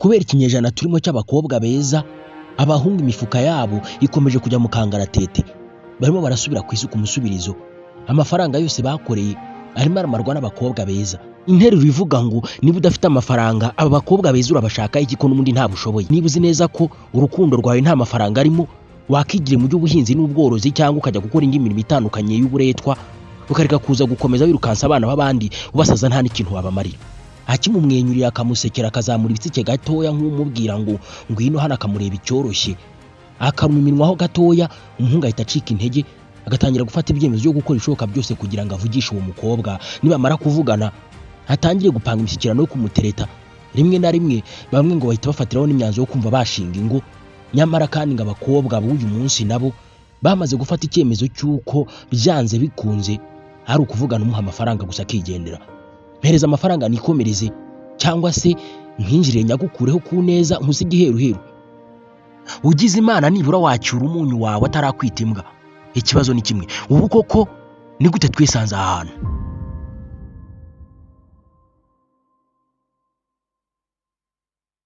kubera ikinyejana turimo cy'abakobwa beza, abahungu imifuka yabo ikomeje kujya mu kangaratete, barimo barasubira ku isi ku musubirizo. Amafaranga yose bakoreye arimo aramarwa n'abakobwa beza. Interuro ivuga ngo niba udafite amafaranga aba bakobwa beza urabashaka iki ko n'ubundi nta bushoboye? Niba uzi neza ko urukundo rwawe nta mafaranga arimo, wakigire mu by'ubuhinzi n'ubworozi cyangwa ukajya gukora indi mirimo itandukanye y'uburetwa, ukareka kuza gukomeza wirukansa abana b'abandi ubasaza nta n'ikintu wabamarira. Akimumwenyurira akamusekera, akazamura ibitsike gatoya nk'umubwira ngo ngwino hano, akamureba icyoroshye, akaruma iminwa ho gatoya, umuhungu ahita acika intege, agatangira gufata ibyemezo byo gukora ishoboka byose kugira ngo avugishe uwo mukobwa. Nibamara kuvugana atangire gupanga imishyikirano yo kumutereta. Rimwe na rimwe bamwe ngo bahita bafatiraho n'imyanzuro yo kumva bashinga ingo, nyamara kandi ngo abakobwa b'uyu munsi nabo bamaze gufata icyemezo cy'uko byanze bikunze ari ukuvugana umuha amafaranga gusa akigendera. Mpereza amafaranga nikomereze, cyangwa se nkinjire nyagukureho ku neza nkusige iheruheru. Ugize Imana nibura wacyura umunyu wawe atarakwita imbwa. Ikibazo ni kimwe, ubu koko ni gute twisanze ahantu?